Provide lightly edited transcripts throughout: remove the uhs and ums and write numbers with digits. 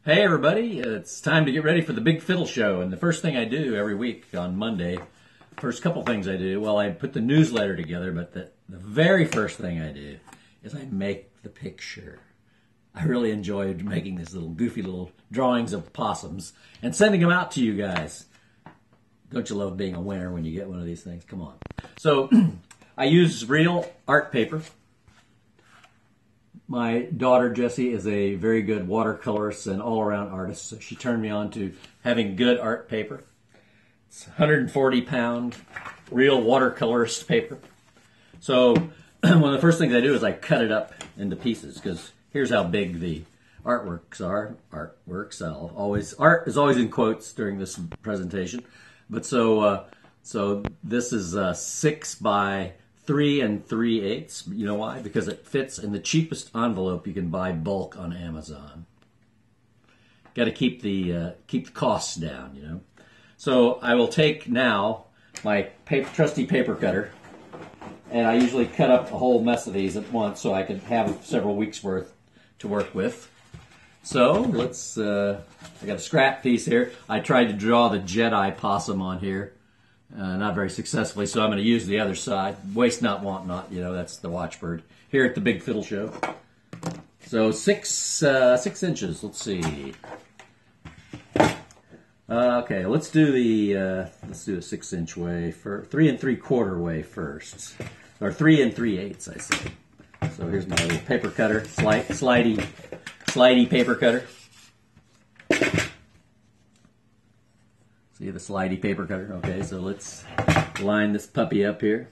Hey everybody, it's time to get ready for the big fiddle show. And the first thing I do every week on Monday, first couple things I do, well, I put the newsletter together, but the very first thing I do is I make the picture. I really enjoyed making these little goofy little drawings of possums and sending them out to you guys. Don't you love being a winner when you get one of these things? Come on. So I use real art paper. My daughter, Jessie, is a very good watercolorist and all-around artist, so she turned me on to having good art paper. It's 140-pound real watercolorist paper. So one of the first things I do is I cut it up into pieces, because here's how big the artworks are. Art is always in quotes during this presentation. But so this is 6 by 3 3/8. You know why? Because it fits in the cheapest envelope you can buy bulk on Amazon. Got to keep the costs down, you know. So I will take now my trusty paper cutter, and I usually cut up a whole mess of these at once so I can have several weeks worth to work with. So let's. I got a scrap piece here. I tried to draw the Jedi possum on here. Not very successfully, so I'm going to use the other side. Waste not, want not, you know, that's the watchbird. Here at the Big Fiddle Show. So 6 inches, let's see. Okay, let's do a 6-inch way, 3 3/4 way first. Or 3 3/8, I say. So here's my little paper cutter, slidey paper cutter. See the slidey paper cutter? Okay, so let's line this puppy up here.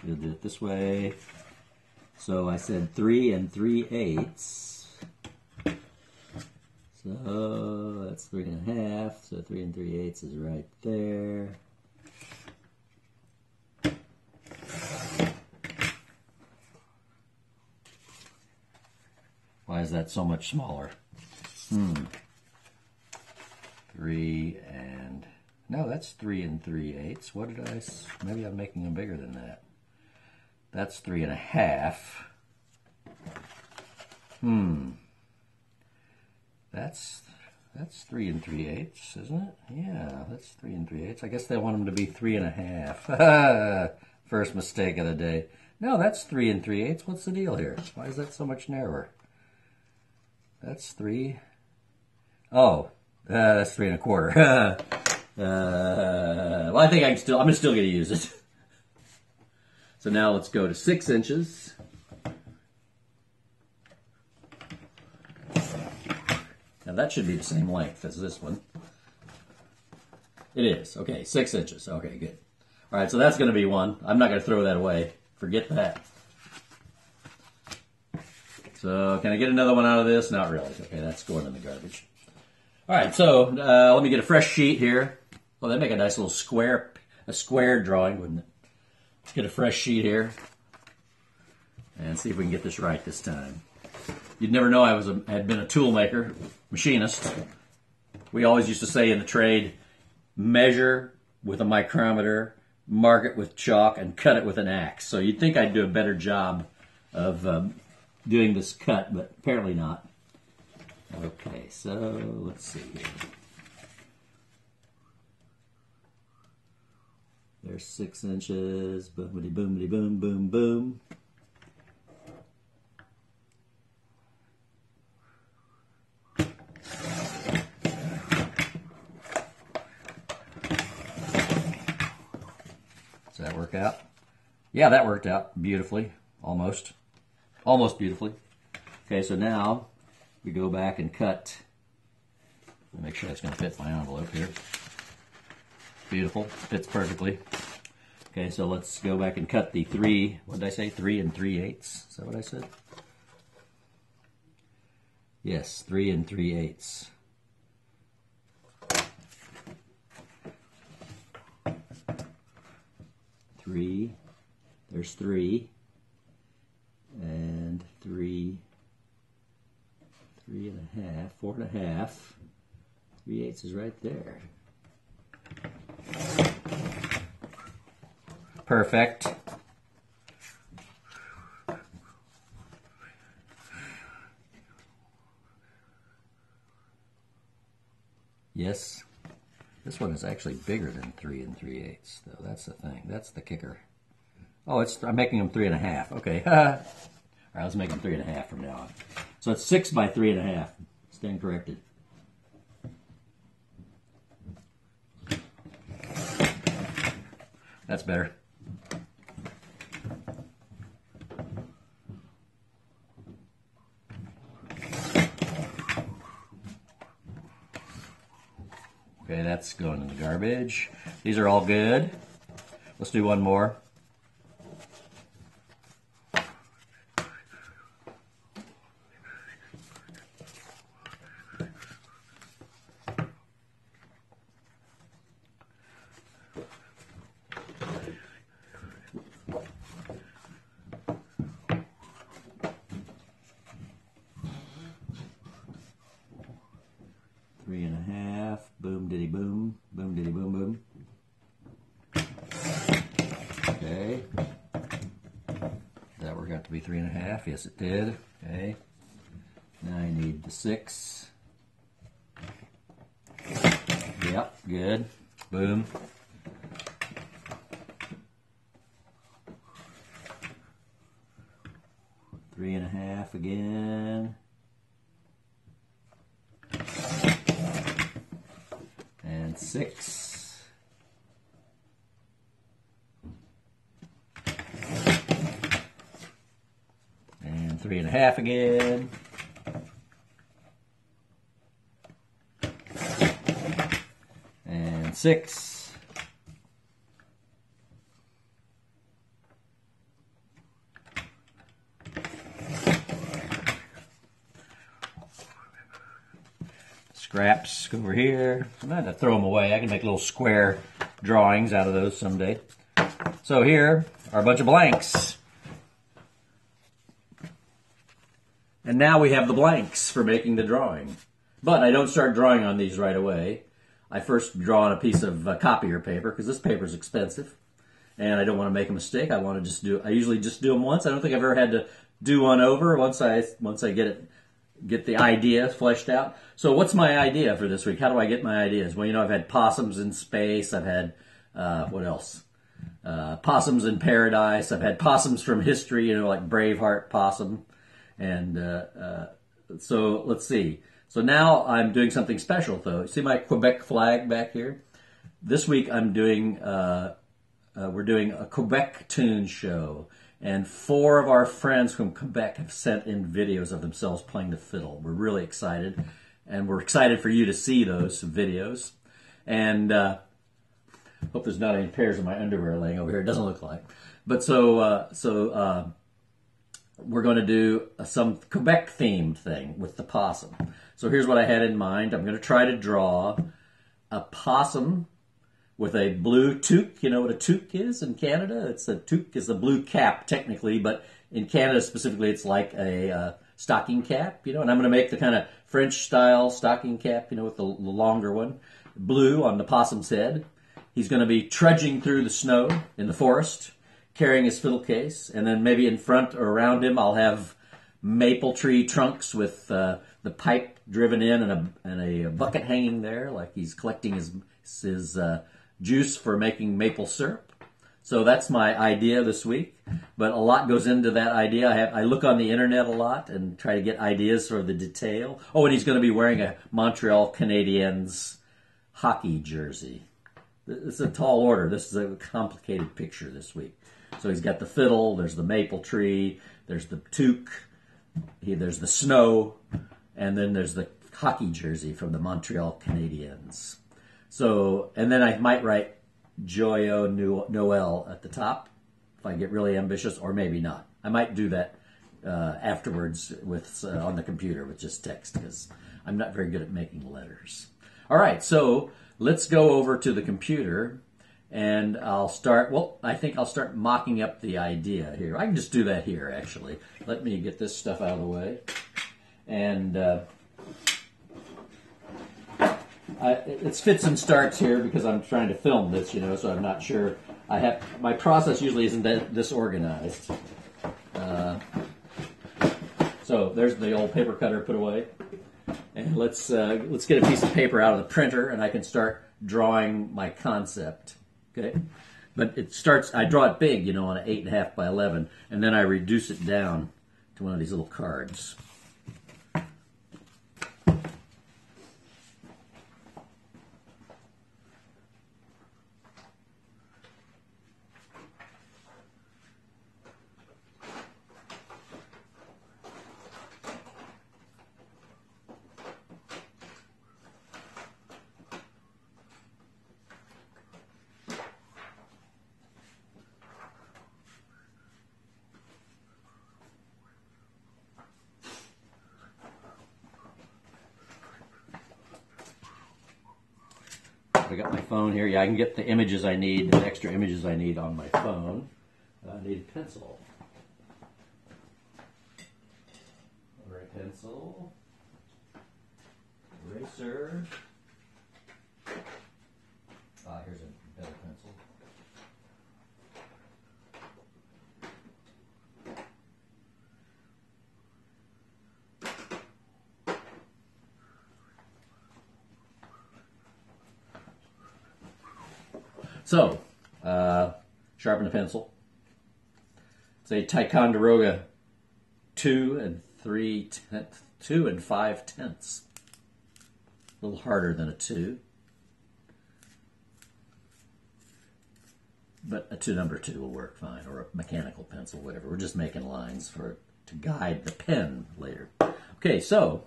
We'll do it this way. So I said 3 3/8. So that's 3 1/2. So 3 3/8 is right there. Why is that so much smaller? 3 and... No, that's 3 3/8. What did I... Maybe I'm making them bigger than that. That's 3 1/2. That's 3 3/8, isn't it? Yeah, that's 3 3/8. I guess they want them to be 3 1/2. First mistake of the day. No, that's 3 3/8. What's the deal here? Why is that so much narrower? That's 3. Oh, that's 3 1/4. Well, I think I'm still going to use it. So now let's go to 6 inches. Now that should be the same length as this one. It is. Okay, 6 inches. Okay, good. All right, so that's going to be one. I'm not going to throw that away. Forget that. So can I get another one out of this? Not really. Okay, that's going in the garbage. All right, so let me get a fresh sheet here. Well, that'd make a nice little square drawing, wouldn't it? Let's get a fresh sheet here and see if we can get this right this time. You'd never know I had been a tool maker, machinist. We always used to say in the trade, measure with a micrometer, mark it with chalk, and cut it with an axe. So you'd think I'd do a better job of doing this cut, but apparently not. Okay, so let's see here. There's 6 inches. Boomity boomity boom boom boom. Does that work out? Yeah, that worked out beautifully. Almost beautifully. Okay, so now we go back and cut. Make sure that's going to fit my envelope here. Beautiful, fits perfectly. Okay, so let's go back and cut the 3, what did I say? 3 3/8. Is that what I said? Yes, 3 3/8. Three, there's 3. And 3 1/2, 4 1/2. 3/8 is right there. Perfect. Yes. This one is actually bigger than 3 3/8, though. That's the thing. That's the kicker. Oh, I'm making them 3 1/2. Okay. All right, let's make them 3 1/2 from now on. So it's 6 by 3 1/2. Stand corrected. That's better. Okay, that's going in the garbage. These are all good. Let's do one more. Three and a half. Boom, diddy, boom. Boom, diddy, boom, boom. Okay. That worked out to be 3 1/2. Yes, it did. Okay. Now I need the 6. Yep, good. Boom. Three and a half again. And 6. And 3 1/2 again. And 6. Scraps go over here. I'm not going to throw them away. I can make little square drawings out of those someday. So here are a bunch of blanks. And now we have the blanks for making the drawing. But I don't start drawing on these right away. I first draw on a piece of copier paper, because this paper is expensive. And I don't want to make a mistake. I want to just I usually just do them once. I don't think I've ever had to do one over once I get the idea fleshed out. So what's my idea for this week? How do I get my ideas? Well, I've had possums in space. I've had, what else? Possums in paradise. I've had possums from history, like Braveheart possum. And so let's see. So now I'm doing something special, though. See my Quebec flag back here? This week I'm doing, we're doing a Quebec tune show. And 4 of our friends from Quebec have sent in videos of themselves playing the fiddle. We're really excited. And we're excited for you to see those videos. And hope there's not any pairs of my underwear laying over here. It doesn't look like. But so we're going to do some Quebec-themed thing with the possum. So here's what I had in mind. I'm going to try to draw a possum with a blue toque. You know what a toque is in Canada? It's a toque is a blue cap, technically, but in Canada specifically, it's like a stocking cap, And I'm going to make the kind of French-style stocking cap, with the longer one, blue on the possum's head. He's going to be trudging through the snow in the forest, carrying his fiddle case, and then maybe in front or around him, I'll have maple tree trunks with the pipe driven in and a bucket hanging there, like he's collecting his juice for making maple syrup. So that's my idea this week. But a lot goes into that idea. I look on the internet a lot and try to get ideas for the detail. Oh, and he's going to be wearing a Montreal Canadiens hockey jersey. It's a tall order. This is a complicated picture this week. So he's got the fiddle, there's the maple tree, there's the toque, there's the snow, and then there's the hockey jersey from the Montreal Canadiens. So, and then I might write Joyeux Noel at the top if I get really ambitious, or maybe not. I might do that afterwards with on the computer with just text, because I'm not very good at making letters. All right, so let's go over to the computer, and I'll start, I think I'll start mocking up the idea here. I can just do that here, actually. Let me get this stuff out of the way. And it's fits and starts here because I'm trying to film this, so I'm not sure. My process usually isn't that disorganized. So there's the old paper cutter put away. And let's get a piece of paper out of the printer, and I can start drawing my concept. Okay, but it starts. I draw it big, you know, on an 8.5 by 11, and then I reduce it down to one of these little cards. I got my phone here. Yeah, I can get the images I need, the extra images I need on my phone. I need a pencil. All right, pencil. Eraser. Here's a better pencil. So, sharpen the pencil. It's a Ticonderoga 2 and 5 tenths. A little harder than a 2. But a number 2 will work fine, or a mechanical pencil, whatever. We're just making lines to guide the pen later. Okay, so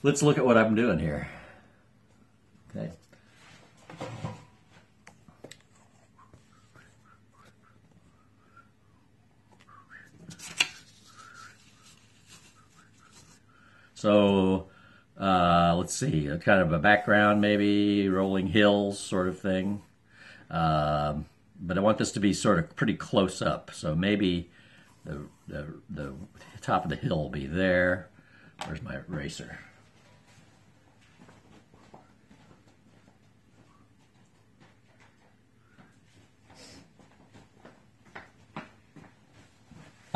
let's look at what I'm doing here. Okay. So let's see, kind of a background, maybe rolling hills sort of thing. But I want this to be sort of pretty close up. So maybe the top of the hill will be there. Where's my eraser?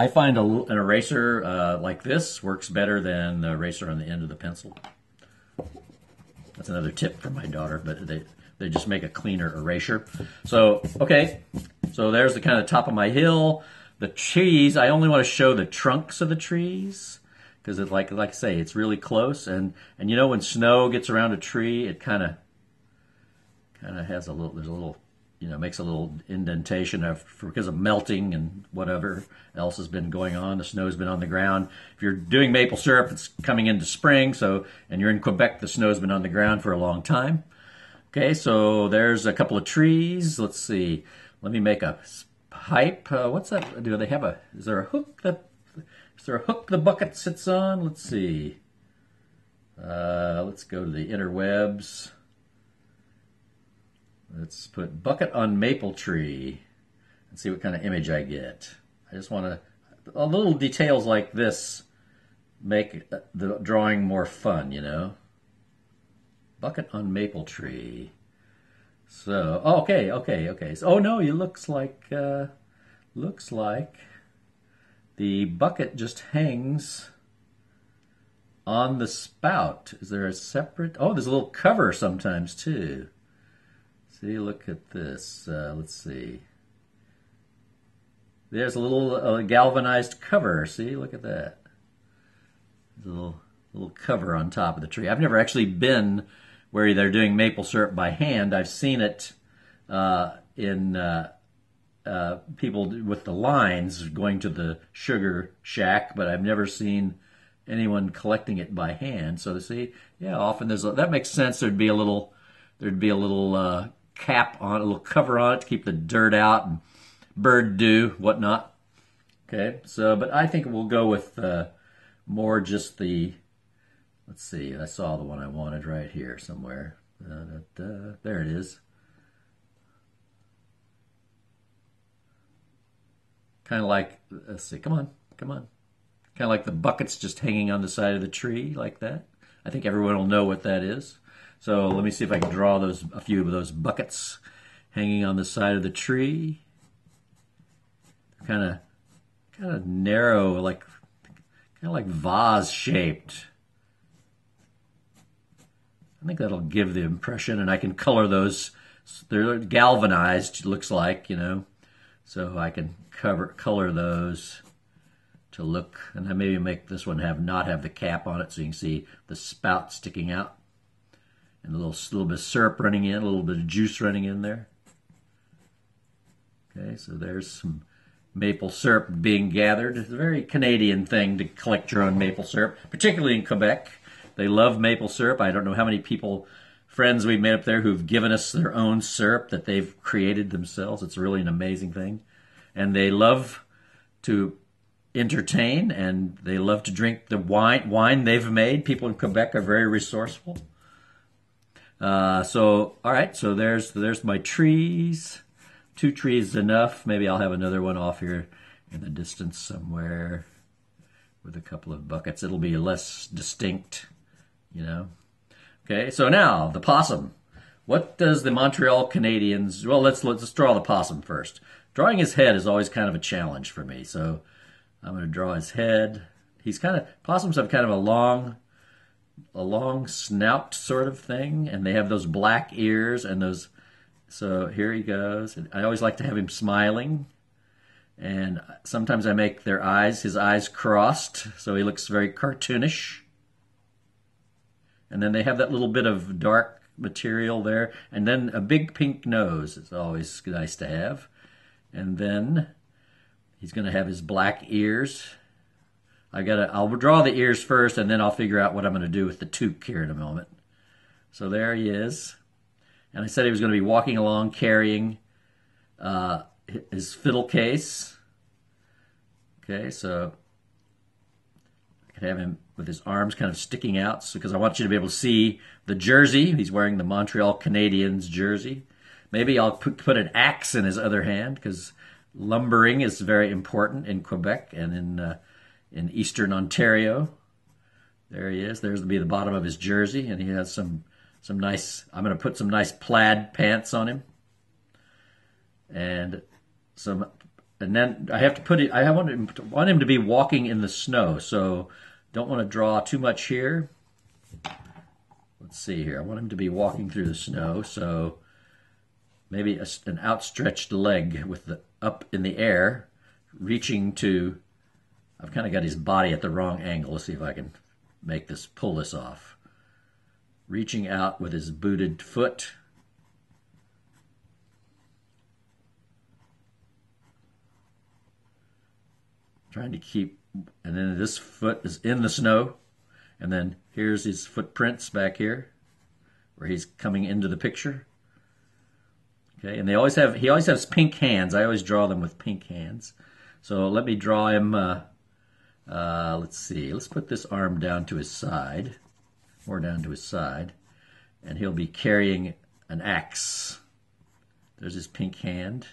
I find an eraser like this works better than the eraser on the end of the pencil. That's another tip from my daughter, but they just make a cleaner erasure. So, okay, so there's the kind of top of my hill. The trees, I only want to show the trunks of the trees because, like I say, it's really close. And you know, when snow gets around a tree, it kind of has a little. There's a little. You know, makes a little indentation because of melting and whatever else has been going on. The snow's been on the ground. If you're doing maple syrup, it's coming into spring. And you're in Quebec, the snow's been on the ground for a long time. Okay, so there's a couple of trees. Let's see. Let me make a pipe. What's that? Do they have is there a hook the bucket sits on? Let's see. Let's go to the interwebs. Let's put bucket on maple tree and see what kind of image I get. I just want to, little details like this make the drawing more fun, you know. Bucket on maple tree. So, okay. So, oh no, it looks like the bucket just hangs on the spout. Is there a separate, there's a little cover sometimes too. See, look at this. Let's see. There's a little galvanized cover. See, look at that. There's a little cover on top of the tree. I've never actually been where they're doing maple syrup by hand. I've seen it in people with the lines going to the sugar shack, but I've never seen anyone collecting it by hand. So see, yeah, often that makes sense. There'd be a little cap on, a little cover on it to keep the dirt out and bird dew, whatnot. Okay, so, but I think we'll go with more just let's see, I saw the one I wanted right here somewhere. There it is. Kind of like, let's see, come on. Kind of like the buckets just hanging on the side of the tree like that. I think everyone will know what that is. So let me see if I can draw a few of those buckets hanging on the side of the tree. Kind of narrow, kind of like vase shaped. I think that'll give the impression, and I can color those. They're galvanized, it looks like, you know. So I can color those to look, and I maybe make this one not have the cap on it so you can see the spout sticking out. And a little bit of syrup running in, a little bit of juice running in there. Okay, so there's some maple syrup being gathered. It's a very Canadian thing to collect your own maple syrup, particularly in Quebec. They love maple syrup. I don't know how many friends we've made up there who've given us their own syrup that they've created themselves. It's really an amazing thing. And they love to entertain, and they love to drink the wine they've made. People in Quebec are very resourceful. All right, so there's my trees. 2 trees is enough. Maybe I'll have another one off here in the distance somewhere with a couple of buckets. It'll be less distinct, you know. Okay, so now the possum. What does the Montreal Canadiens? Well, let's draw the possum first. Drawing his head is always kind of a challenge for me. So I'm going to draw his head. Possums have kind of a long snout sort of thing, and they have those black ears and those. So here he goes. And I always like to have him smiling, and sometimes I make his eyes crossed, so he looks very cartoonish. And then they have that little bit of dark material there, and then a big pink nose is always nice to have. And then he's going to have his black ears. I'll draw the ears first, and then I'll figure out what I'm going to do with the toque here in a moment. So there he is. And I said he was going to be walking along carrying his fiddle case. Okay, so I could have him with his arms kind of sticking out because I want you to be able to see the jersey. He's wearing the Montreal Canadiens jersey. Maybe I'll put an axe in his other hand because lumbering is very important in Quebec and in eastern Ontario. There he is. There's the bottom of his jersey, and he has some nice. I'm going to put some nice plaid pants on him, and then I have to put it. I want him to be walking in the snow, so don't want to draw too much here. Let's see here. I want him to be walking through the snow, so maybe an outstretched leg up in the air, reaching to. I've kind of got his body at the wrong angle. Let's see if I can pull this off. Reaching out with his booted foot. Trying to keep, and then this foot is in the snow. And then here's his footprints back here, where he's coming into the picture. Okay, and he always has pink hands. I always draw them with pink hands. So let me draw him. Let's see. Let's put this arm down to his side, more down to his side, and he'll be carrying an axe. There's his pink hand.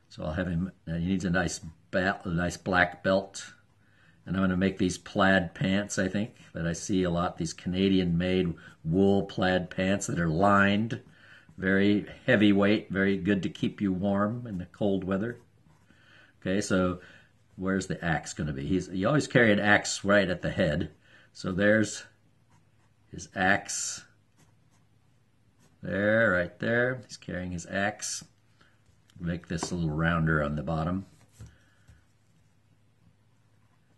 So I'll have him. He needs a nice black belt, and I'm going to make these plaid pants. I think that I see a lot. These Canadian-made wool plaid pants that are lined, very heavyweight, very good to keep you warm in the cold weather. Okay, so. Where's the axe going to be? You always carry an axe right at the head. So there's his axe. There, right there. He's carrying his axe. Make this a little rounder on the bottom.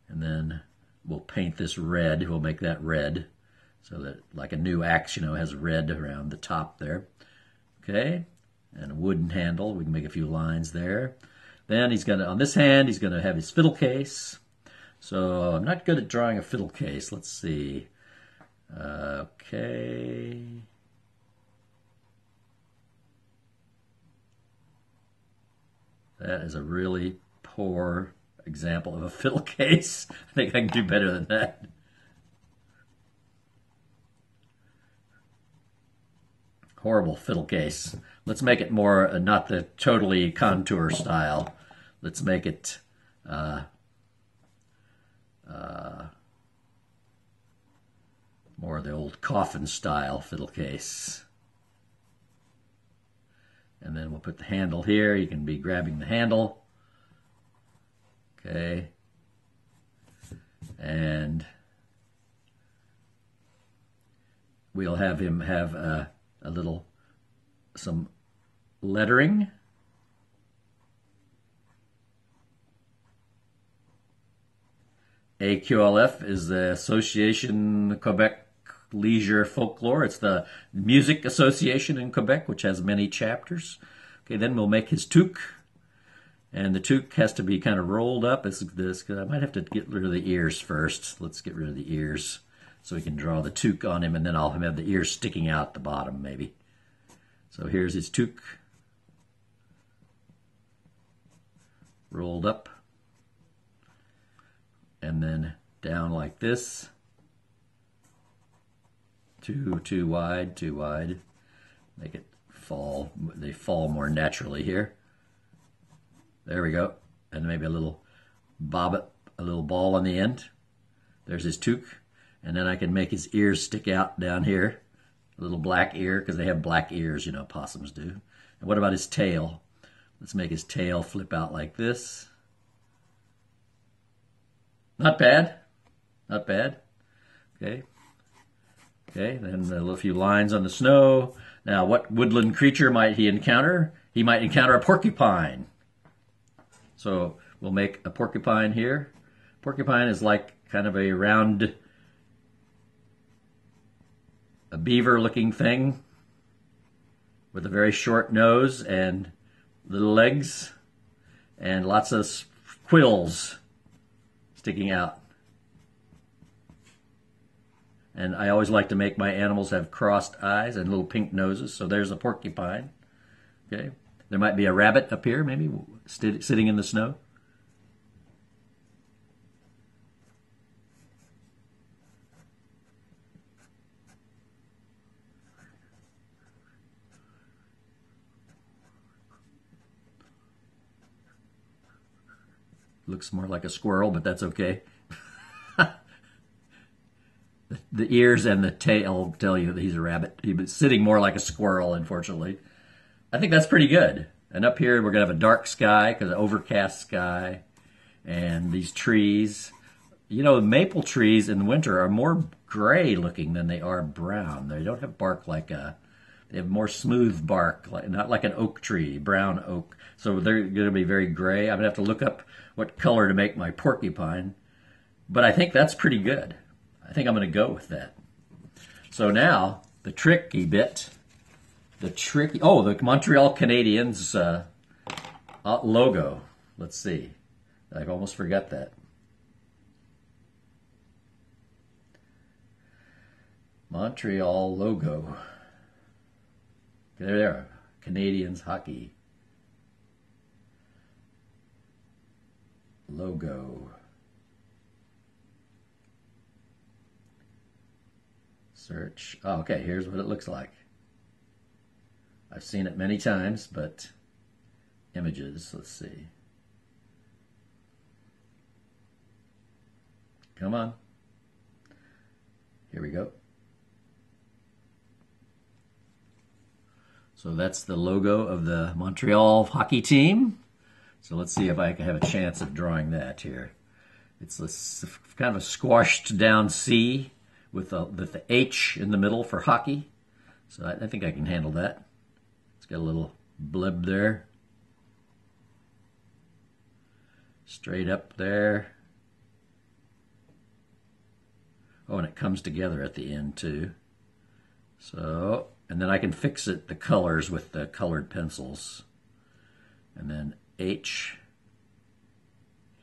And then we'll paint this red. We'll make that red. So that, like a new axe, has red around the top there. Okay. And a wooden handle. We can make a few lines there. Then on this hand, he's going to have his fiddle case. So I'm not good at drawing a fiddle case. Let's see. Okay. That is a really poor example of a fiddle case. I think I can do better than that. Horrible fiddle case. Let's make it more, not the totally contour style. Let's make it more the old coffin style fiddle case. And then we'll put the handle here. You can be grabbing the handle. Okay. And we'll have him have some lettering. AQLF is the Association Quebec Leisure Folklore. It's the music association in Quebec, which has many chapters. Okay, then we'll make his toque. And the toque has to be kind of rolled up as this, because I might have to get rid of the ears first. Let's get rid of the ears so we can draw the toque on him, and then I'll have the ears sticking out the bottom, maybe. So here's his toque. Rolled up. And then down like this. Too wide, too wide. Make it fall. They fall more naturally here. There we go. And maybe a little bobbit, a little ball on the end. There's his toque. And then I can make his ears stick out down here. A little black ear, because they have black ears, you know, possums do. And what about his tail? Let's make his tail flip out like this. Not bad. Not bad. Okay. Okay, then a few lines on the snow. Now, what woodland creature might he encounter? He might encounter a porcupine. So we'll make a porcupine here. Porcupine is like kind of a round, a beaver-looking thing with a very short nose and little legs and lots of quills sticking out. And I always like to make my animals have crossed eyes and little pink noses. So there's a porcupine. Okay. There might be a rabbit up here, maybe sitting in the snow. Looks more like a squirrel, but that's okay. The ears and the tail tell you that he's a rabbit. He's sitting more like a squirrel, unfortunately. I think that's pretty good. And up here, we're going to have a dark sky, because an overcast sky. And these trees. You know, maple trees in the winter are more gray looking than they are brown. They don't have bark like a... They have more smooth bark, not like an oak tree, brown oak. So they're going to be very gray. I'm going to have to look up what color to make my porcupine. But I think that's pretty good. I think I'm going to go with that. So now, the tricky bit. The Montreal Canadiens logo. Let's see. I almost forgot that. Montreal logo. There they are. Canadiens hockey. Logo. Search. Oh, okay, here's what it looks like. I've seen it many times, but images, let's see. Come on. Here we go. So that's the logo of the Montreal hockey team. So let's see if I can have a chance of drawing that here. It's this kind of a squashed down C with the H in the middle for hockey. So I think I can handle that. It's got a little blib there. Straight up there. Oh, and it comes together at the end too. So, and then I can fix it, the colors with the colored pencils. And then H.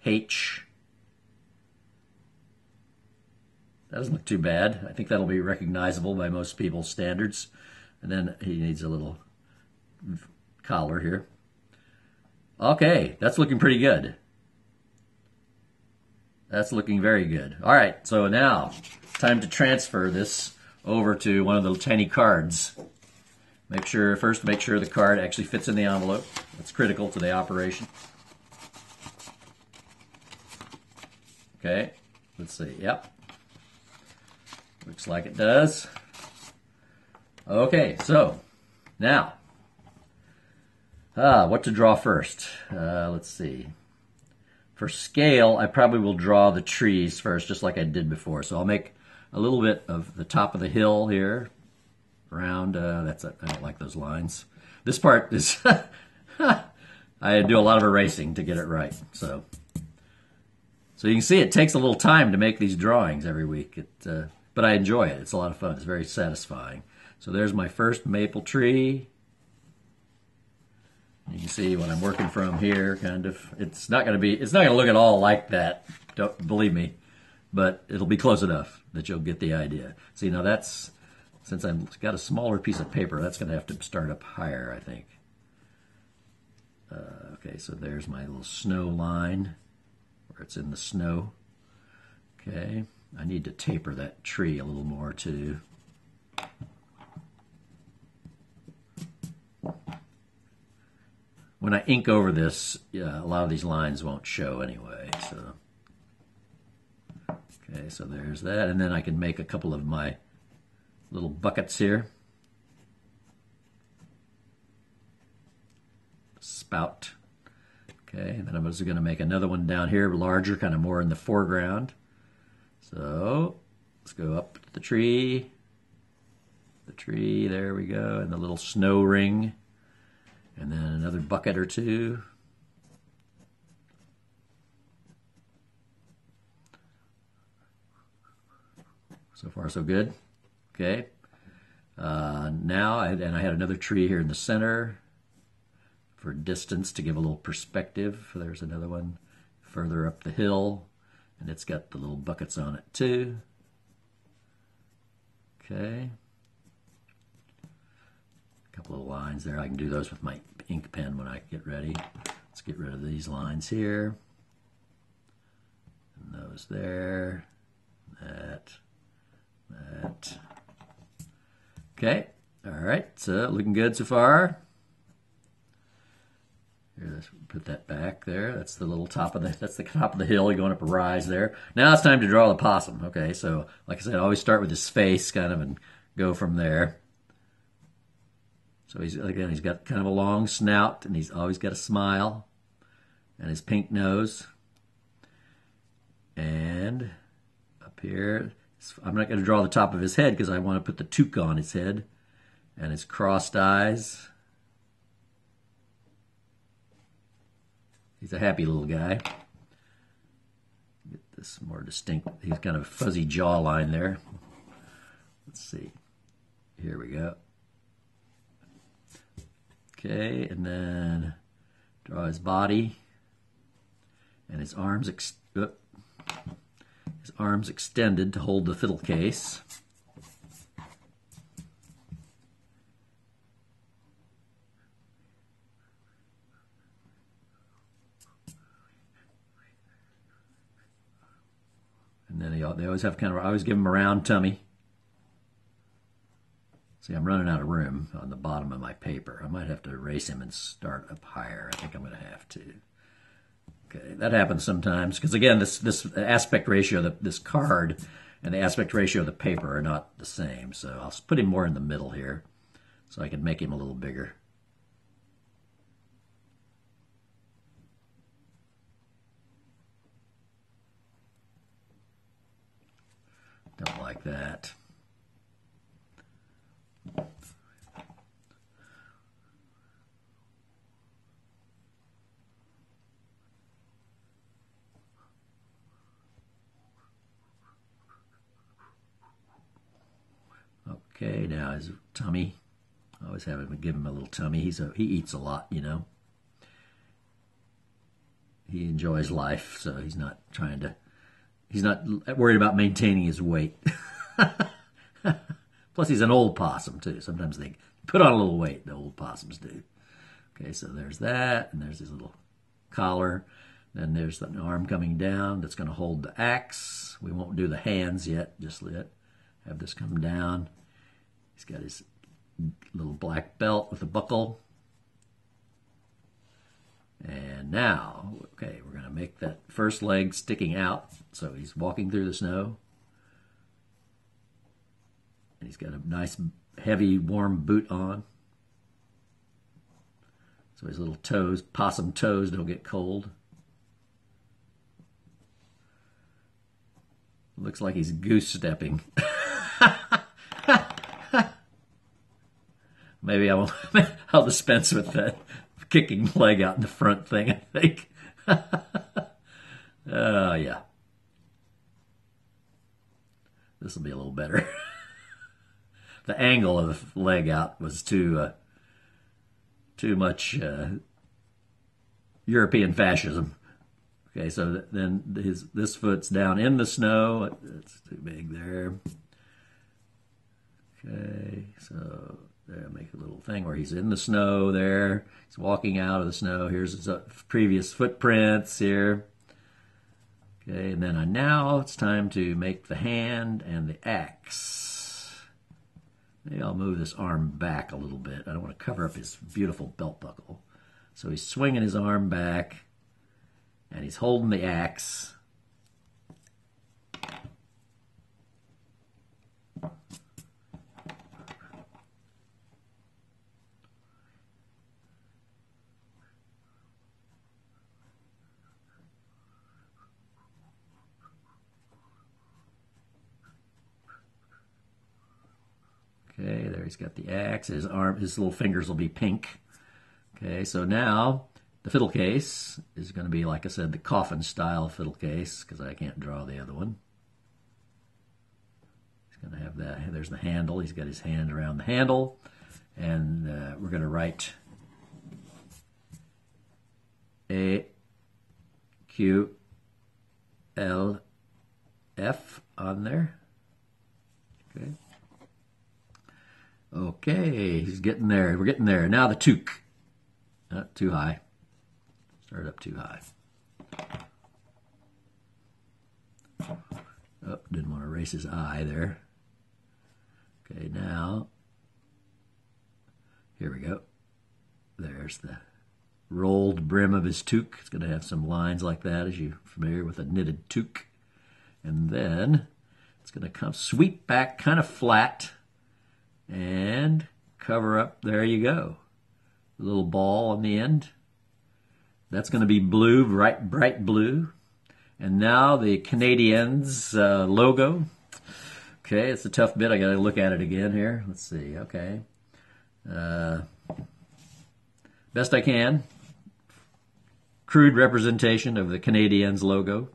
That doesn't look too bad. I think that'll be recognizable by most people's standards. And then he needs a little collar here. Okay, that's looking pretty good. That's looking very good. All right, so now time to transfer this over to one of the tiny cards. Make sure the card actually fits in the envelope. That's critical to the operation. Okay, let's see. Yep. Looks like it does. Okay, so now, what to draw first? Let's see. For scale, I probably will draw the trees first, just like I did before. So I'll make a little bit of the top of the hill here, around. I don't like those lines. This part is, I do a lot of erasing to get it right. So you can see it takes a little time to make these drawings every week. But I enjoy it. It's a lot of fun. It's very satisfying. So there's my first maple tree. You can see what I'm working from here, kind of. It's not going to look at all like that. Don't believe me, but it'll be close enough that you'll get the idea. See, now that's, since I've got a smaller piece of paper, that's going to have to start up higher, I think. Okay, so there's my little snow line, where it's in the snow. Okay, I need to taper that tree a little more too. When I ink over this, yeah, a lot of these lines won't show anyway. So, okay, so there's that, and then I can make a couple of my little buckets here. Spout. Okay, and then I'm also going to make another one down here, larger, kind of more in the foreground. So let's go up to the tree. The tree, there we go, and the little snow ring. And then another bucket or two. So far, so good. Okay. Now, I had another tree here in the center for distance to give a little perspective. There's another one further up the hill, and it's got the little buckets on it too. Okay. Couple of lines there. I can do those with my ink pen when I get ready. Let's get rid of these lines here. And those there. That. Okay. All right. So looking good so far. Here, let's put that back there. That's the little top of that's the top of the hill. You're going up a rise there. Now it's time to draw the possum. Okay. So like I said, I always start with his face kind of and go from there. So he's got kind of a long snout, and he's always got a smile, and his pink nose. And up here, I'm not going to draw the top of his head because I want to put the toque on his head, and his crossed eyes. He's a happy little guy. Get this more distinct. He's kind of a fuzzy jawline there. Let's see. Here we go. Okay, and then draw his body and his arms extended to hold the fiddle case. And then they always have I always give him a round tummy. See, I'm running out of room on the bottom of my paper. I might have to erase him and start up higher. I think I'm going to have to. Okay, that happens sometimes because, again, this aspect ratio, this card and the aspect ratio of the paper are not the same. So I'll put him more in the middle here so I can make him a little bigger. Don't like that. Okay, now his tummy. I always give him a little tummy. He eats a lot, you know. He enjoys life, so he's not worried about maintaining his weight. Plus, he's an old possum too. Sometimes they put on a little weight. The old possums do. Okay, so there's that, and there's his little collar. Then there's an arm coming down that's going to hold the axe. We won't do the hands yet. Just have this come down. He's got his little black belt with a buckle. And now, okay, we're going to make that first leg sticking out. So he's walking through the snow. And he's got a nice, heavy, warm boot on. So his little toes, possum toes, don't get cold. Looks like he's goose stepping. maybe I'll dispense with that kicking leg out in the front thing, I think. Yeah. This will be a little better. The angle of the leg out was too much European fascism. Okay, so then this foot's down in the snow. That's too big there. Okay, so there, make a little thing where he's in the snow there. He's walking out of the snow. Here's his previous footprints here. Okay, and then now it's time to make the hand and the axe. Maybe I'll move this arm back a little bit. I don't want to cover up his beautiful belt buckle. So he's swinging his arm back, and he's holding the axe. Okay, there he's got the axe. His little fingers will be pink. Okay, so now the fiddle case is going to be, like I said, the coffin style fiddle case, because I can't draw the other one. He's going to have that. There's the handle. He's got his hand around the handle. And we're going to write A-Q-L-F on there. Okay. Okay, he's getting there. We're getting there. Now the toque. Not too high. Start up too high. Oh, didn't want to erase his eye there. Okay, now, here we go. There's the rolled brim of his toque. It's going to have some lines like that, as you're familiar with a knitted toque. And then it's going to come sweep back kind of flat and cover up. There you go. A little ball on the end. That's going to be blue, bright blue. And now the Canadiens logo. Okay, it's a tough bit. I got to look at it again here. Let's see. Okay. Best I can. Crude representation of the Canadiens logo.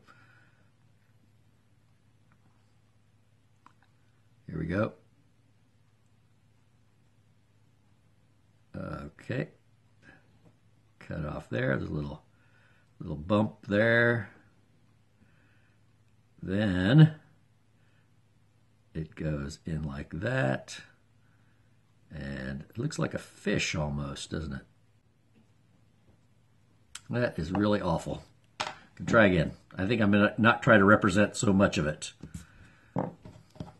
Here we go. Okay. Cut off there. There's a little bump there. Then it goes in like that. And it looks like a fish almost, doesn't it? That is really awful. Can try again. I think I'm going to not try to represent so much of it.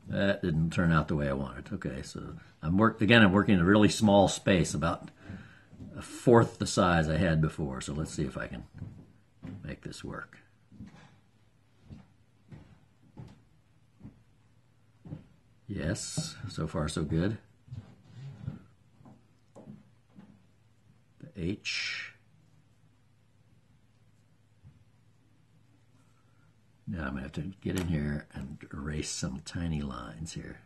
That didn't turn out the way I wanted. Okay, so I'm working in a really small space, about a fourth the size I had before. So let's see if I can make this work. Yes, so far so good. The H. Now I'm going to have to get in here and erase some tiny lines here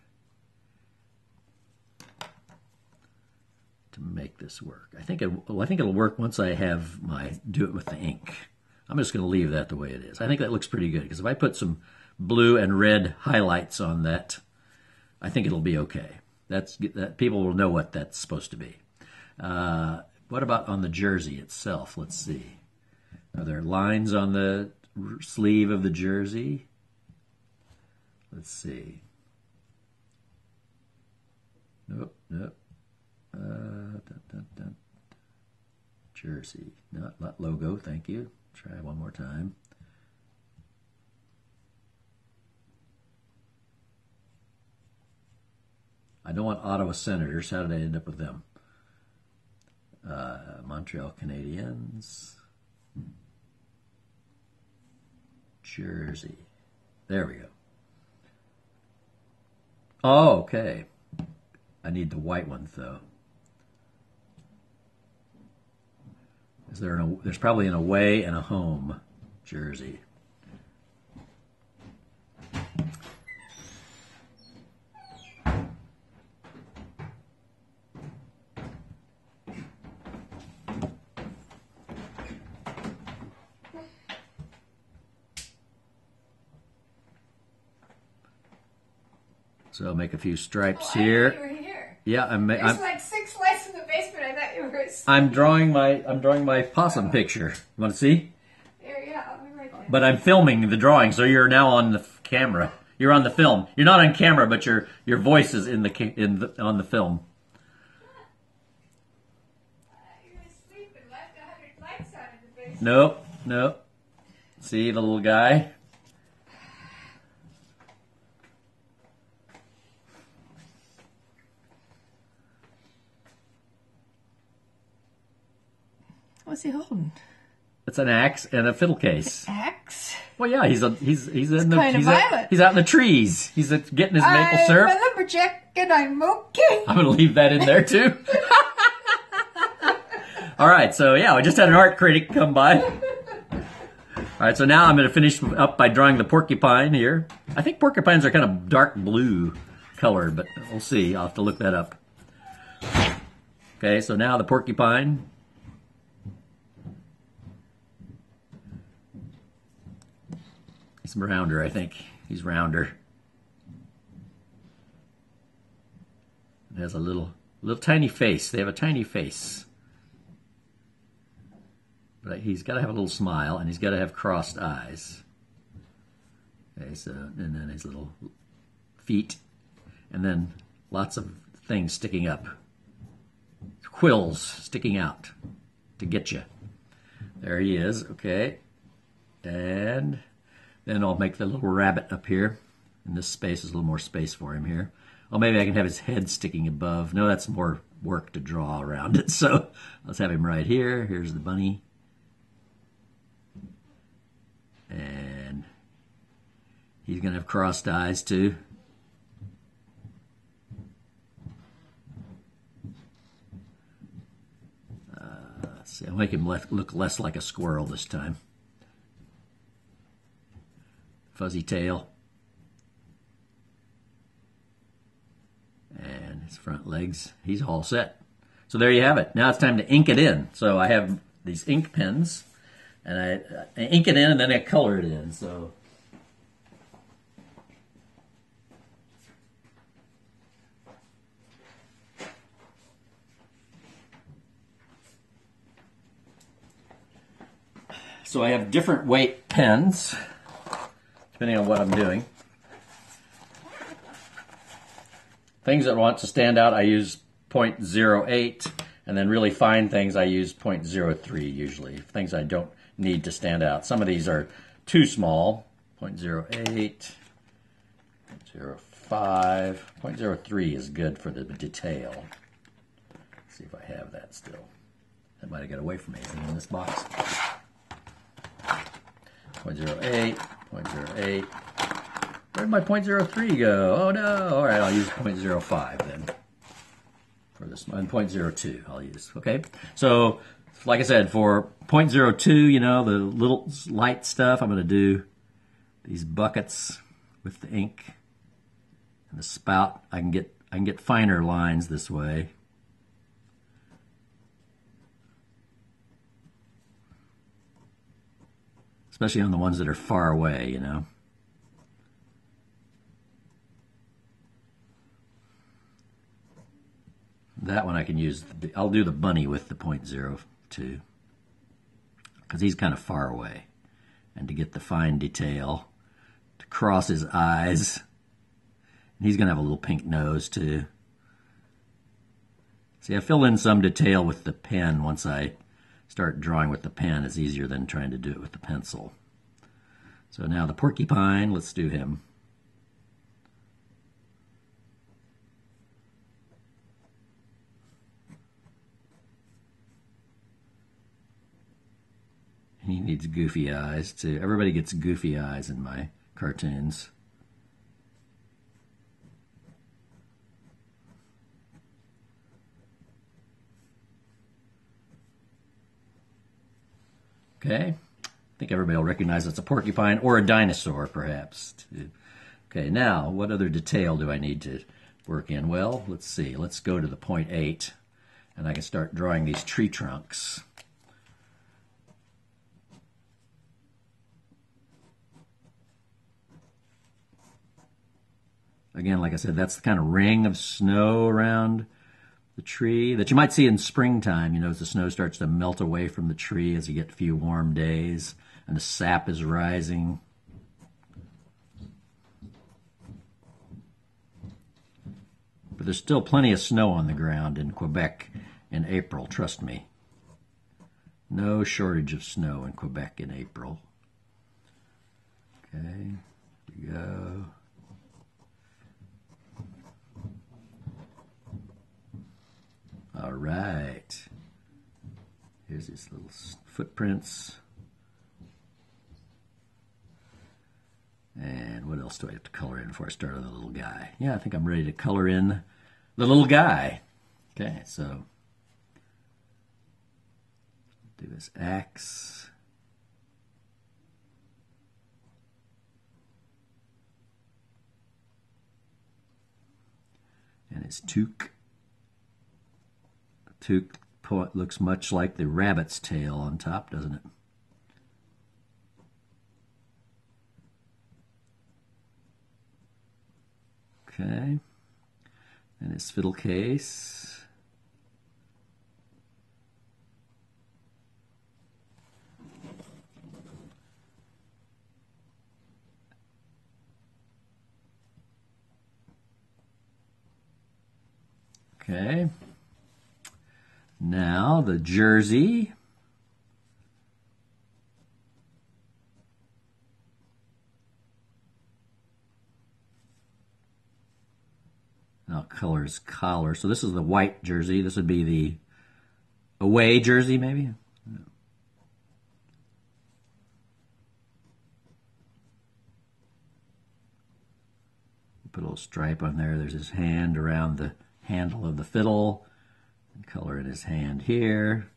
to make this work. I think it'll work once I have do it with the ink. I'm just going to leave that the way it is. I think that looks pretty good, because if I put some blue and red highlights on that, I think it'll be okay. That people will know what that's supposed to be. What about on the jersey itself? Let's see. Are there lines on the sleeve of the jersey? Let's see. Nope. Jersey, not logo. Thank you. Try one more time. I don't want Ottawa Senators. How did I end up with them? Montreal Canadiens. Jersey. There we go. Oh, okay. I need the white ones, though. There's probably an away and a home jersey. So I'll make a few stripes I here. thought you were here. Yeah, There's like 6 lights in the basement. I thought you were asleep. I'm drawing my possum picture. You want to see? There, yeah, I'll be right there. But I'm filming the drawing, so you're now on the camera. You're on the film. You're not on camera, but your voice is on the film. You're asleep and left 100 lights on in the basement. Nope, nope. See the little guy? What's he holding? It's an axe and a fiddle case. Axe? Well, yeah, he's out in the trees. He's getting his maple syrup. I'm a lumberjack and I'm okay. I'm gonna leave that in there too. All right, so yeah, I just had an art critic come by. All right, so now I'm gonna finish up by drawing the porcupine here. I think porcupines are kind of dark blue colored, but we'll see. I'll have to look that up. Okay, so now the porcupine. He's rounder, I think. He's rounder. It has a little tiny face. They have a tiny face. But he's got to have a little smile, and he's got to have crossed eyes. Okay, so, and then his little feet, and then lots of things sticking up. Quills sticking out to get you. There he is, okay. And then I'll make the little rabbit up here. And this space is a little more space for him here. Oh, maybe I can have his head sticking above. No, that's more work to draw around it. So let's have him right here. Here's the bunny. And he's going to have crossed eyes too. Let's see, I'll make him look less like a squirrel this time. Fuzzy tail. And his front legs. He's all set. So there you have it. Now it's time to ink it in. So I have these ink pens, and I ink it in, and then I color it in. So I have different weight pens, depending on what I'm doing. Things that want to stand out, I use 0.08, and then really fine things, I use 0.03 usually. Things I don't need to stand out. Some of these are too small, 0.08, 0.05, 0.03 is good for the detail. Let's see if I have that still. That might have got away from me. Is it in this box? 0.08, 0.08. Where'd my 0.03 go? Oh no! All right, I'll use 0.05 then. For this, and 0.02 I'll use. Okay, so like I said, for 0.02, you know, the little light stuff, I'm going to do these buckets with the ink and the spout. I can get finer lines this way. Especially on the ones that are far away, you know. That one I can use, I'll do the bunny with the 0.02 because he's kind of far away. And to get the fine detail, to cross his eyes. And he's going to have a little pink nose too. See, I fill in some detail with the pen once I start drawing with the pen. It's easier than trying to do it with the pencil. So now the porcupine, let's do him. He needs goofy eyes too. Everybody gets goofy eyes in my cartoons. Okay, I think everybody will recognize it's a porcupine or a dinosaur, perhaps. Okay, now what other detail do I need to work in? Well, let's see. Let's go to the 0.8, and I can start drawing these tree trunks. Again, like I said, that's the kind of ring of snow around the tree that you might see in springtime, you know, as the snow starts to melt away from the tree as you get a few warm days and the sap is rising. But there's still plenty of snow on the ground in Quebec in April, trust me. No shortage of snow in Quebec in April. Okay, here we go. All right. Here's these little footprints. And what else do I have to color in before I start on the little guy? Yeah, I think I'm ready to color in the little guy. Okay, so do his axe. And his toque. Toque looks much like the rabbit's tail on top, doesn't it? Okay. And his fiddle case. Okay. Now the jersey. Now colors collar. So this is the white jersey. This would be the away jersey, maybe. Put a little stripe on there. There's his hand around the handle of the fiddle. And color in his hand here.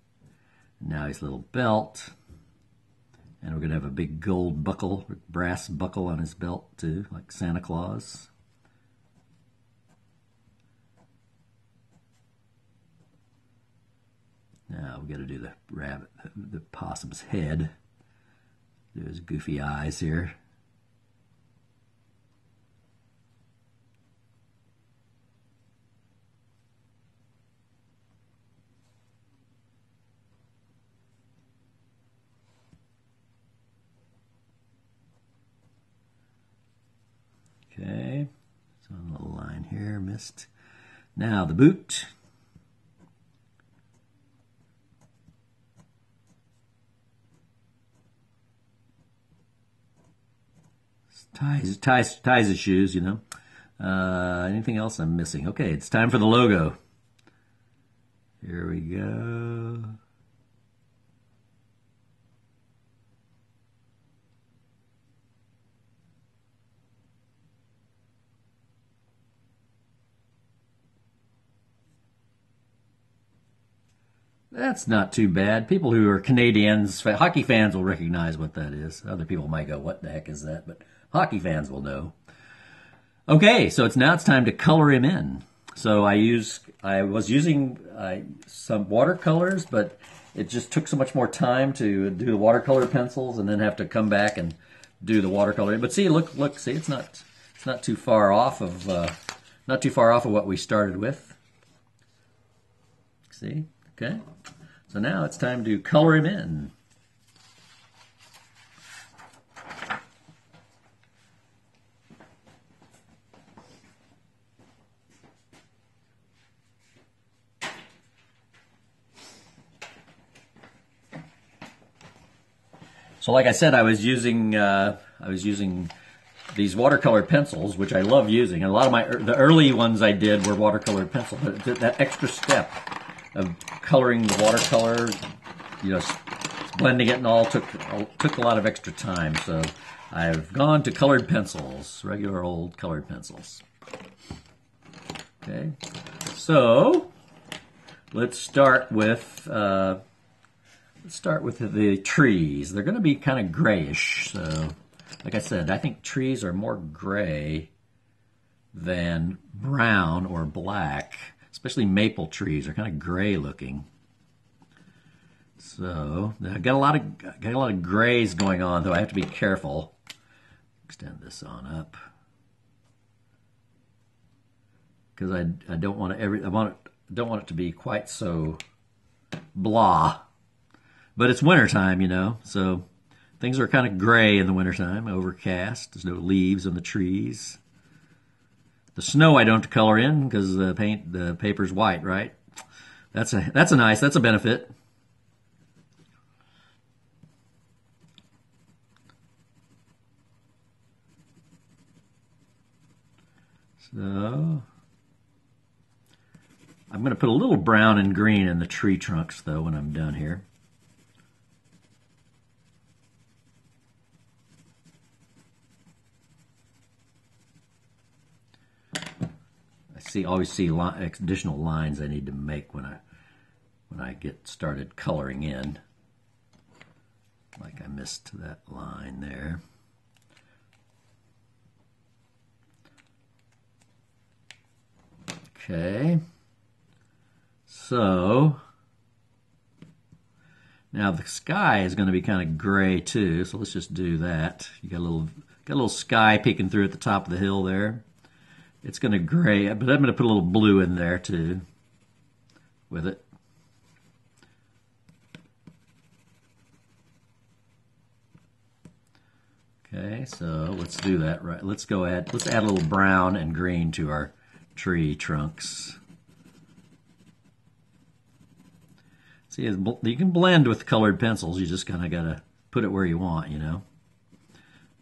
And now his little belt. And we're going to have a big gold buckle, brass buckle on his belt too, like Santa Claus. Now we got to do the rabbit, the possum's head. Do his goofy eyes here. Okay, so a little line here, missed. Now the boot. Ties his shoes, you know. Anything else I'm missing? Okay, it's time for the logo. Here we go. That's not too bad. People who are Canadians, hockey fans will recognize what that is. Other people might go, what the heck is that? But hockey fans will know. Okay, so it's time to color him in. So I was using some watercolors, but it just took so much more time to do the watercolor pencils and then have to come back and do the watercolor. But see, look, see, it's not too far off of what we started with. See, okay. So now it's time to color him in. So like I said, I was using these watercolor pencils, which I love using. And a lot of the early ones I did were watercolor pencils. But that extra step of coloring the watercolor, you know, blending it and all took a lot of extra time. So I've gone to colored pencils, regular old colored pencils. Okay, so let's start with the trees. They're going to be kind of grayish. So, like I said, I think trees are more gray than brown or black. Especially maple trees are kind of gray looking. So I got a lot of grays going on, though I have to be careful. Extend this on up. because I don't want don't want it to be quite so blah. But it's wintertime, you know, so things are kind of gray in the wintertime, overcast. There's no leaves on the trees. The snow I don't color in because the paper's white, right? That's a benefit. So I'm going to put a little brown and green in the tree trunks though when I'm done here. Always see additional lines I need to make when I get started coloring in. Like I missed that line there. Okay. So now the sky is going to be kind of gray too, so let's just do that. You got a little sky peeking through at the top of the hill there. It's going to gray, but I'm going to put a little blue in there too with it. Okay, so let's do that. Right, let's add a little brown and green to our tree trunks. See, you can blend with colored pencils. You just kind of got to put it where you want, you know.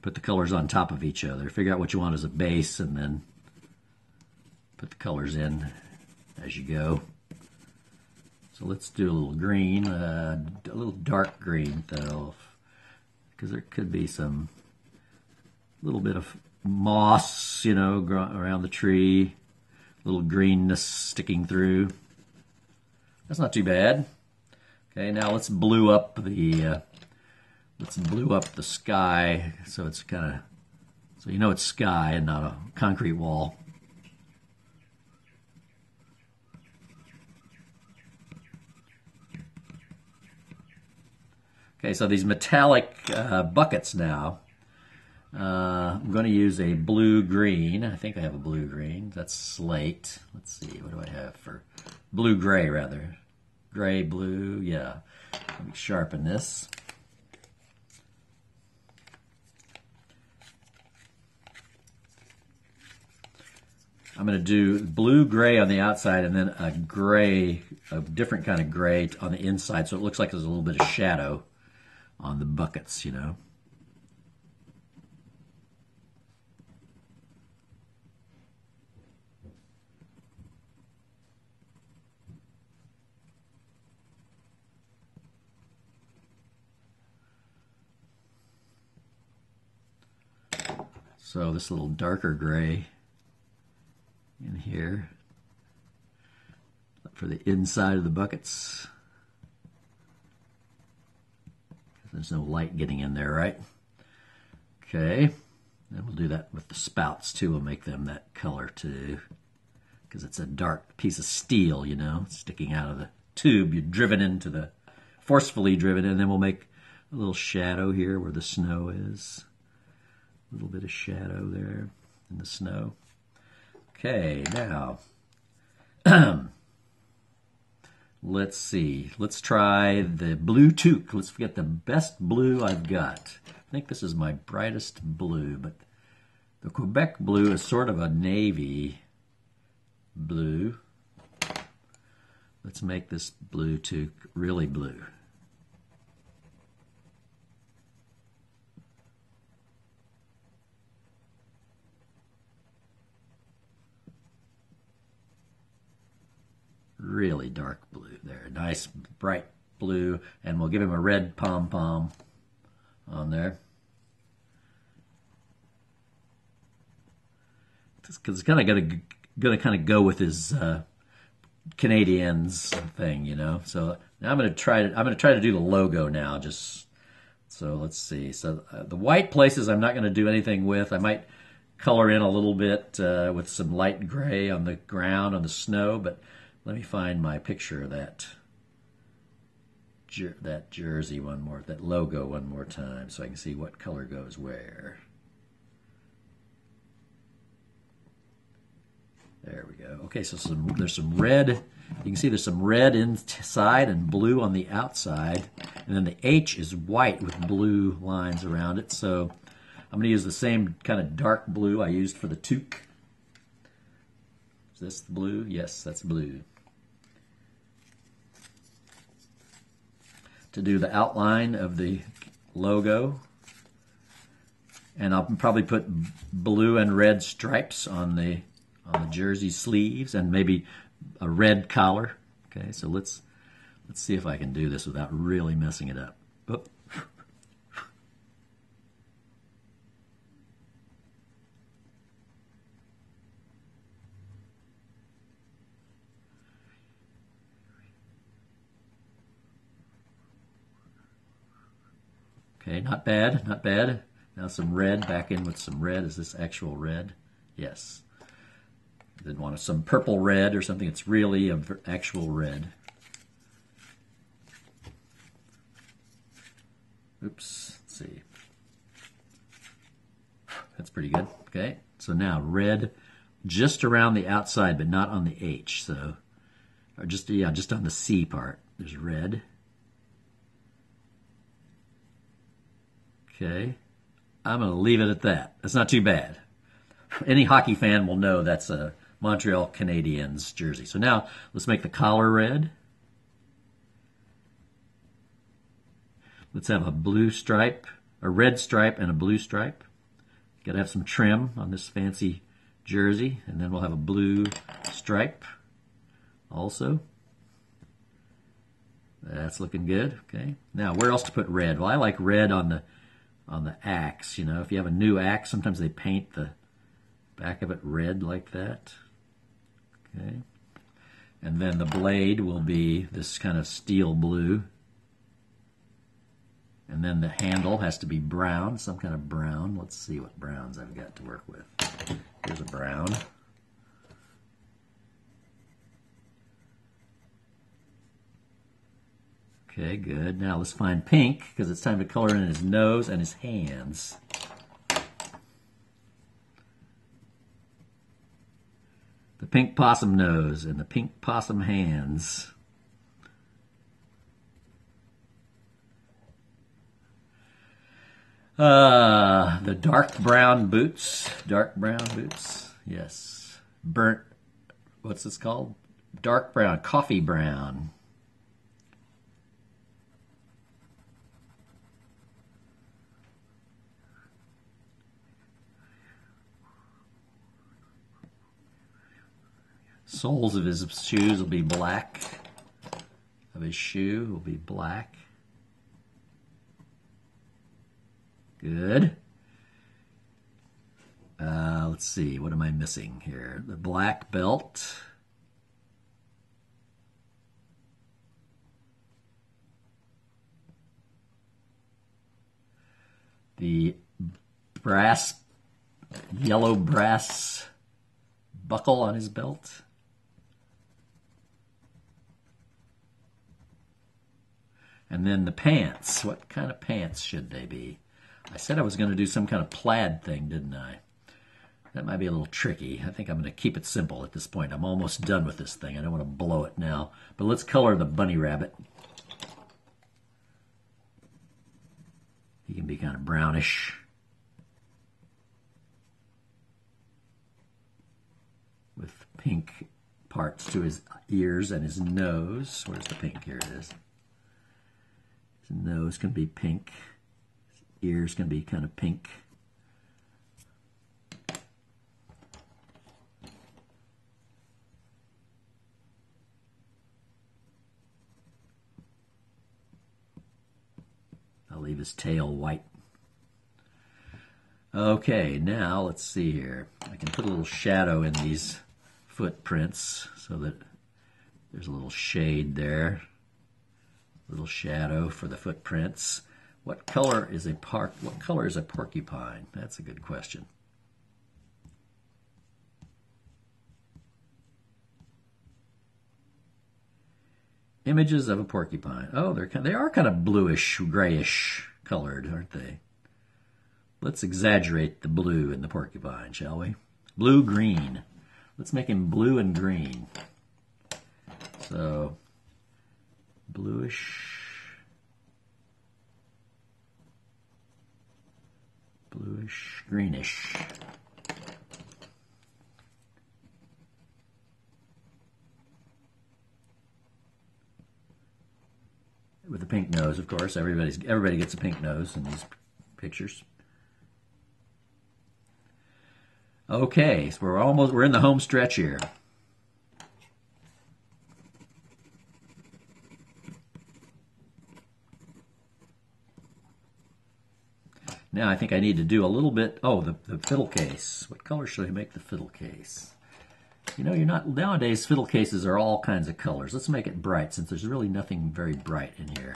Put the colors on top of each other. Figure out what you want as a base and then put the colors in as you go. So let's do a little green, a little dark green though, because there could be some little bit of moss, you know, around the tree, a little greenness sticking through. That's not too bad. Okay, now let's blue up the sky so it's kind of so you know it's sky and not a concrete wall. Okay, so these metallic buckets now, I'm going to use a blue-green. I think I have a blue-green. That's slate. Let's see, what do I have for blue-gray, rather? Gray-blue, yeah. Let me sharpen this. I'm going to do blue-gray on the outside and then a gray, a different kind of gray on the inside, so it looks like there's a little bit of shadow on the buckets, you know. So this little darker gray in here for the inside of the buckets. There's no light getting in there, right? Okay, and we'll do that with the spouts too. We'll make them that color too, because it's a dark piece of steel, you know, sticking out of the tube. You're forcefully driven in, and then we'll make a little shadow here where the snow is. A little bit of shadow there in the snow. Okay, now let's see. Let's try the blue toque. Let's get the best blue I've got. I think this is my brightest blue, but the Quebec blue is sort of a navy blue. Let's make this blue toque really blue. Really dark blue there. Nice bright blue, and we'll give him a red pom-pom on there. Because it's kind of gonna kind of go with his Canadiens thing, you know. So now I'm gonna try to do the logo now. Just so let's see. So the white places I'm not gonna do anything with. I might color in a little bit with some light gray on the ground on the snow, but let me find my picture of that jersey that logo one more time so I can see what color goes where. There we go. Okay, so there's some red. You can see there's some red inside and blue on the outside. And then the H is white with blue lines around it. So I'm going to use the same kind of dark blue I used for the toque. Is this the blue? Yes, that's blue. To do the outline of the logo. And I'll probably put blue and red stripes on the jersey sleeves and maybe a red collar. Okay, so let's see if I can do this without really messing it up. Oop. Okay, not bad, not bad. Now some red, back in with some red. Is this actual red? Yes. Didn't want some purple red or something. It's really an actual red. Oops, let's see. That's pretty good. Okay, so now red just around the outside, but not on the H. So, or just, yeah, just on the C part. There's red. Okay, I'm going to leave it at that. That's not too bad. Any hockey fan will know that's a Montreal Canadiens jersey. So now let's make the collar red. Let's have a blue stripe, a red stripe and a blue stripe. Got to have some trim on this fancy jersey. And then we'll have a blue stripe also. That's looking good. Okay. Now where else to put red? Well, I like red on the axe. You know, if you have a new axe, sometimes they paint the back of it red like that. Okay. And then the blade will be this kind of steel blue. And then the handle has to be brown, some kind of brown. Let's see what browns I've got to work with. Here's a brown. Okay, good. Now let's find pink, because it's time to color in his nose and his hands. The pink possum nose and the pink possum hands. The dark brown boots. Dark brown boots. Yes. Burnt, what's this called? Dark brown, coffee brown. Soles of his shoes will be black. Of his shoe will be black. Good. Let's see, what am I missing here? The black belt. The yellow brass buckle on his belt. And then the pants. What kind of pants should they be? I said I was going to do some kind of plaid thing, didn't I? That might be a little tricky. I think I'm going to keep it simple at this point. I'm almost done with this thing. I don't want to blow it now. But let's color the bunny rabbit. He can be kind of brownish. With pink parts to his ears and his nose. Where's the pink? Here it is. His nose can be pink. His ears can be kind of pink. I'll leave his tail white. Okay, now let's see here. I can put a little shadow in these footprints so that there's a little shade there. A little shadow for the footprints. What color is a porcupine? That's a good question. Images of a porcupine. Oh, they are kind of bluish, grayish colored, aren't they? Let's exaggerate the blue in the porcupine, shall we? Blue-green. Let's make him blue and green. So, bluish, greenish. With a pink nose, of course. Everybody gets a pink nose in these pictures. Okay, so we're in the home stretch here. Now I think I need to do a little bit. Oh, the fiddle case. What color should I make the fiddle case? You know, nowadays fiddle cases are all kinds of colors. Let's make it bright since there's really nothing very bright in here.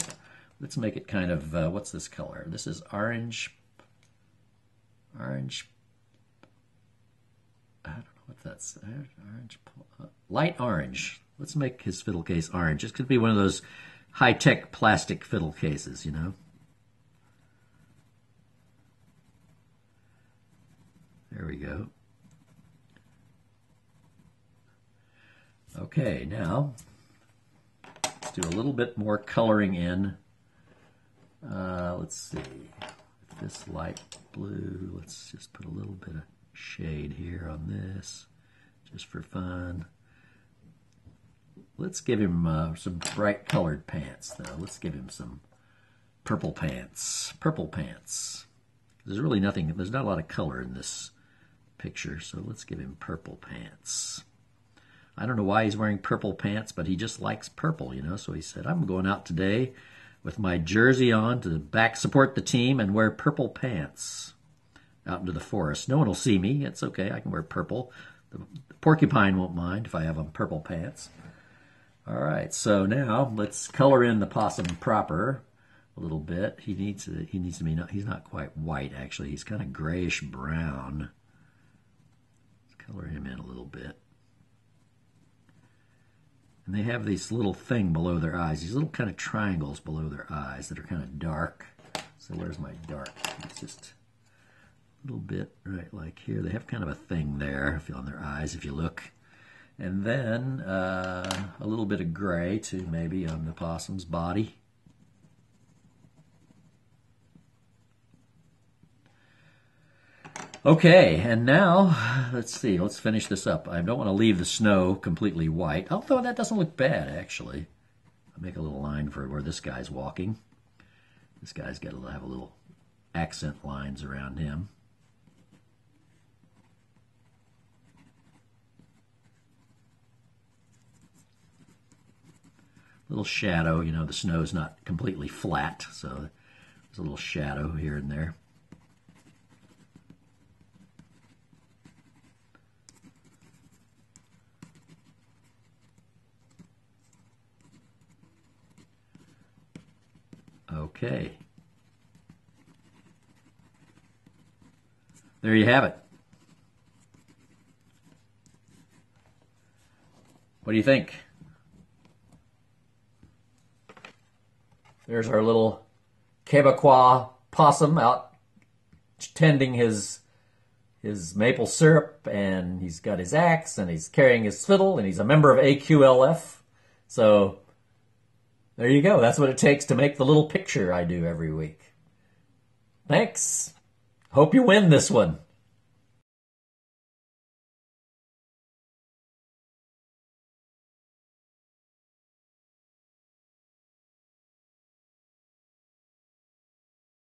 Let's make it kind of, what's this color? This is orange. I don't know what that's, orange, light orange. Let's make his fiddle case orange. This could be one of those high-tech plastic fiddle cases, you know. There we go. Okay, now let's do a little bit more coloring in. Let's see, with this light blue, let's just put a little bit of shade here on this, just for fun. Let's give him some bright colored pants, though. Let's give him some purple pants. Purple pants. There's really nothing, there's not a lot of color in this picture, so let's give him purple pants. I don't know why he's wearing purple pants, but he just likes purple, you know. So he said, I'm going out today with my jersey on to support the team and wear purple pants out into the forest. No one will see me. It's okay. I can wear purple. The porcupine won't mind if I have on purple pants. All right. So now let's color in the possum proper a little bit. He needs to be, he's not quite white, actually. He's kind of grayish brown. Let's color him in a little bit. And they have this little thing below their eyes, these little kind of triangles below their eyes that are kind of dark. So where's my dark? It's just a little bit right like here. They have kind of a thing there on their eyes if you look. And then a little bit of gray too, maybe on the possum's body. Okay, and now, let's see, let's finish this up. I don't want to leave the snow completely white, although that doesn't look bad, actually. I'll make a little line for where this guy's walking. This guy's got to have a little accent lines around him. Little shadow, you know, the snow's not completely flat, so there's a little shadow here and there. Okay. There you have it. What do you think? There's our little Quebecois possum out tending his maple syrup, and he's got his axe, and he's carrying his fiddle, and he's a member of AQLF. So there you go. That's what it takes to make the little picture I do every week. Thanks. Hope you win this one.